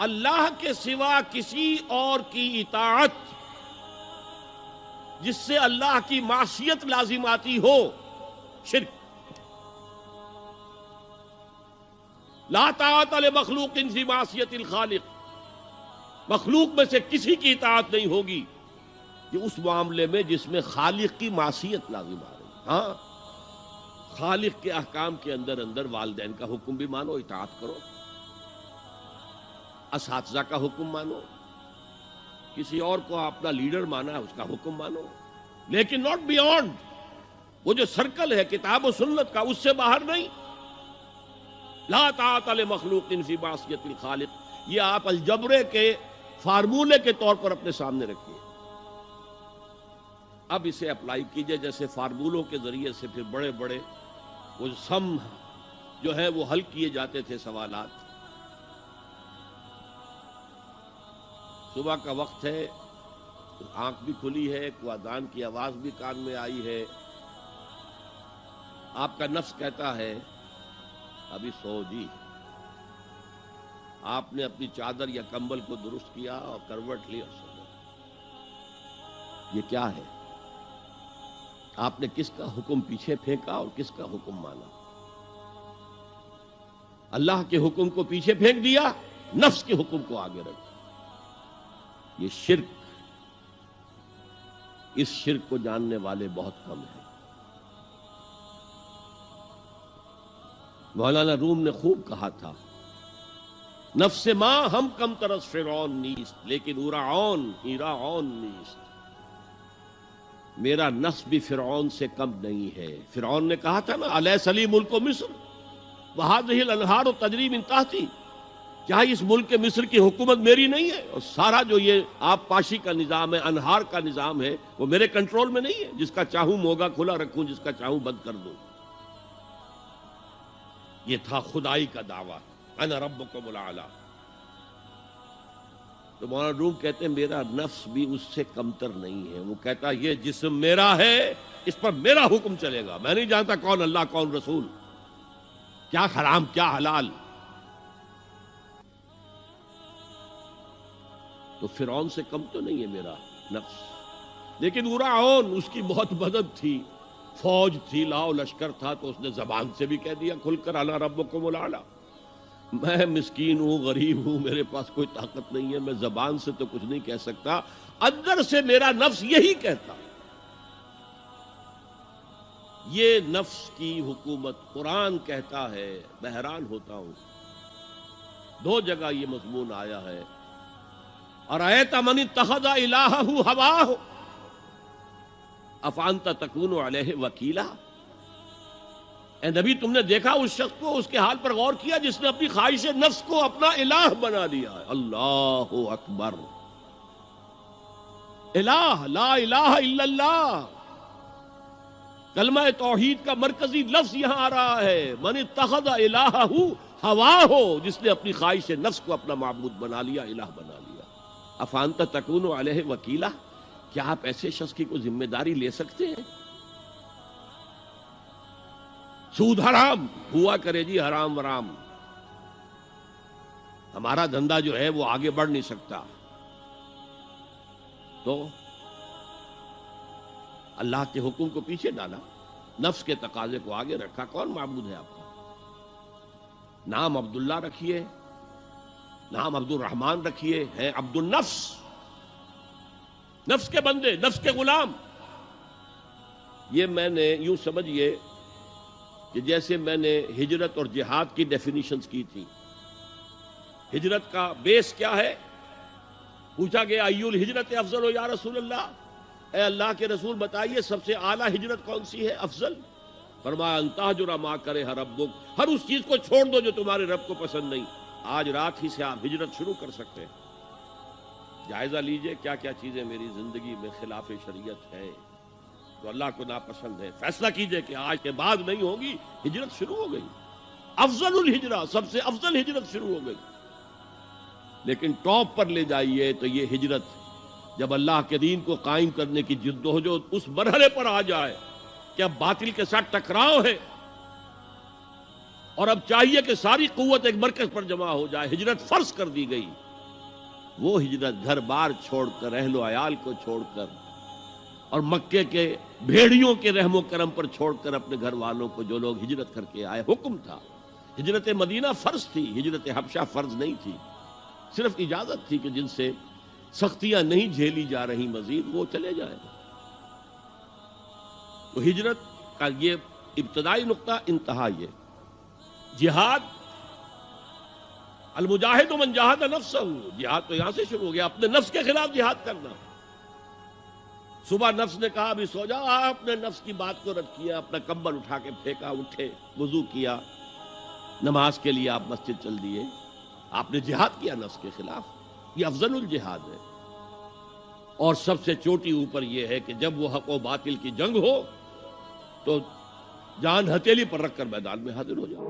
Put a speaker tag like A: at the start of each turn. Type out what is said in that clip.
A: اللہ کے سوا کسی اور کی اطاعت جس سے اللہ کی معصیت لازم آتی ہو، شرک۔ لا طاعت لمخلوق فی معصیت الخالق، مخلوق میں سے کسی کی اطاعت نہیں ہوگی کہ اس معاملے میں جس میں خالق کی معصیت لازم آ رہی۔ ہاں، خالق کے احکام کے اندر والدین کا حکم بھی مانو، اطاعت کرو، اساتذہ کا حکم مانو، کسی اور کو اپنا لیڈر مانا ہے اس کا حکم مانو، لیکن ناٹ بیونڈ وہ جو سرکل ہے کتاب و سنت کا، اس سے باہر نہیں۔ لا طاعت لمخلوق فی معصیت الخالق، یہ آپ الجبرے کے فارمولے کے طور پر اپنے سامنے رکھیے۔ اب اسے اپلائی کیجئے، جیسے فارمولوں کے ذریعے سے پھر بڑے بڑے وہ سم جو ہے وہ حل کیے جاتے تھے سوالات۔ صبح کا وقت ہے، آنکھ بھی کھلی ہے، کوئی اذان کی آواز بھی کان میں آئی ہے، آپ کا نفس کہتا ہے ابھی سو جی۔ آپ نے اپنی چادر یا کمبل کو درست کیا اور کروٹ لی اور سو گئے۔ یہ کیا ہے؟ آپ نے کس کا حکم پیچھے پھینکا اور کس کا حکم مانا؟ اللہ کے حکم کو پیچھے پھینک دیا، نفس کے حکم کو آگے رکھ۔ یہ شرک، اس شرک کو جاننے والے بہت کم ہیں۔ مولانا روم نے خوب کہا تھا، نفس ما ہم کم ترس فرعون نیست لیکن ایراعون نیست۔ میرا نفس بھی فرعون سے کم نہیں ہے۔ فرعون نے کہا تھا نا، الیس لی ملک مصر وہذہ الانہار تجری من تحتی، کیا اس ملک مصر کی حکومت میری نہیں ہے؟ اور سارا جو یہ آب پاشی کا نظام ہے، انہار کا نظام ہے، وہ میرے کنٹرول میں نہیں ہے؟ جس کا چاہوں موگا کھلا رکھوں، جس کا چاہوں بند کر دوں۔ یہ تھا خدائی کا دعویٰ، انا ربکم الاعلی۔ تو مولانا روم کہتے ہیں میرا نفس بھی اس سے کمتر نہیں ہے۔ وہ کہتا یہ جسم میرا ہے، اس پر میرا حکم چلے گا، میں نہیں جانتا کون اللہ کون رسول، کیا حرام کیا حلال۔ تو فرعون سے کم تو نہیں ہے میرا نفس، لیکن ایراعون اس کی بہت مدد تھی، فوج تھی، لاؤ لشکر تھا، تو اس نے زبان سے بھی کہہ دیا کھل کر انا ربکم الاعلی۔ میں مسکین ہوں، غریب ہوں، میرے پاس کوئی طاقت نہیں ہے، میں زبان سے تو کچھ نہیں کہہ سکتا، اندر سے میرا نفس یہی کہتا۔ یہ نفس کی حکومت قرآن کہتا ہے، میں حیران ہوتا ہوں، دو جگہ یہ مضمون آیا ہے، ارأیت من اتخذ الہہ ہواہ افانت تکون علیہ وکیلا۔ اے نبی تم نے دیکھا اس شخص کو، اس کے حال پر غور کیا جس نے اپنی خواہش نفس کو اپنا الہ بنا لیا ہے۔ اللہ اکبر، الہ، لا الہ الا اللہ، کلمہ توحید کا مرکزی لفظ یہاں آ رہا ہے، من اتخذ الہہ ہواہ، جس نے اپنی خواہش نفس کو اپنا معبود بنا لیا، الہ بنا لیا۔ افانت تکون علیہ وکیلا، کیا آپ ایسے شخص کی کوئی ذمہ داری لے سکتے ہیں؟ سود حرام ہوا کرے جی، حرام ورام، ہمارا دھندا جو ہے وہ آگے بڑھ نہیں سکتا، تو اللہ کے حکم کو پیچھے ڈالا، نفس کے تقاضے کو آگے رکھا۔ کون معبود ہے آپ کا؟ نام عبداللہ رکھیے، نام عبد الرحمن رکھیے، ہے عبد النفس، نفس کے بندے، نفس کے غلام۔ یہ میں نے یوں سمجھیے کہ جیسے میں نے ہجرت اور جہاد کی ڈیفینیشنز کی تھی۔ ہجرت کا بیس کیا ہے؟ پوچھا گیا ایو الہجرت افضل یا رسول اللہ، اے اللہ کے رسول بتائیے سب سے اعلیٰ ہجرت کون سی ہے، افضل؟ فرمایا ان تہجر ما کرہ ربک، ہر اس چیز کو چھوڑ دو جو تمہارے رب کو پسند نہیں۔ آج رات ہی سے آپ ہجرت شروع کر سکتے ہیں۔ جائزہ لیجئے کیا کیا چیزیں میری زندگی میں خلاف شریعت ہے، تو اللہ کو ناپسند ہے، فیصلہ کیجئے کہ آج کے بعد نہیں ہوگی، ہجرت شروع ہو گئی، افضل الہجرہ، سب سے افضل ہجرت شروع ہو گئی۔ لیکن ٹاپ پر لے جائیے تو یہ ہجرت جب اللہ کے دین کو قائم کرنے کی جدوجہد اس مرحلے پر آ جائے کہ اب باطل کے ساتھ ٹکراؤ ہے اور اب چاہیے کہ ساری قوت ایک مرکز پر جمع ہو جائے، ہجرت فرض کر دی گئی، وہ ہجرت گھر بار چھوڑ کر، اہل و عیال کو چھوڑ کر، اور مکے کے بھیڑیوں کے رحم و کرم پر چھوڑ کر اپنے گھر والوں کو جو لوگ ہجرت کر کے آئے، حکم تھا۔ ہجرت مدینہ فرض تھی، ہجرت حبشہ فرض نہیں تھی، صرف اجازت تھی کہ جن سے سختیاں نہیں جھیلی جا رہی مزید وہ چلے جائیں۔ تو ہجرت کا یہ ابتدائی نقطہ، انتہا یہ جہاد، المجاہد من جاہد نفسہ، جہاد تو یہاں سے شروع ہو گیا، اپنے نفس کے خلاف جہاد کرنا۔ صبح نفس نے کہا ابھی سو جاؤ، آپ نے نفس کی بات کو رد کیا، اپنا کمبل اٹھا کے پھینکا، اٹھے، وضو کیا، نماز کے لیے آپ مسجد چل دیے، آپ نے جہاد کیا نفس کے خلاف۔ یہ افضل الجہاد ہے، اور سب سے چوٹی اوپر یہ ہے کہ جب وہ حق و باطل کی جنگ ہو تو جان ہتھیلی پر رکھ کر میدان میں حاضر ہو جاؤ۔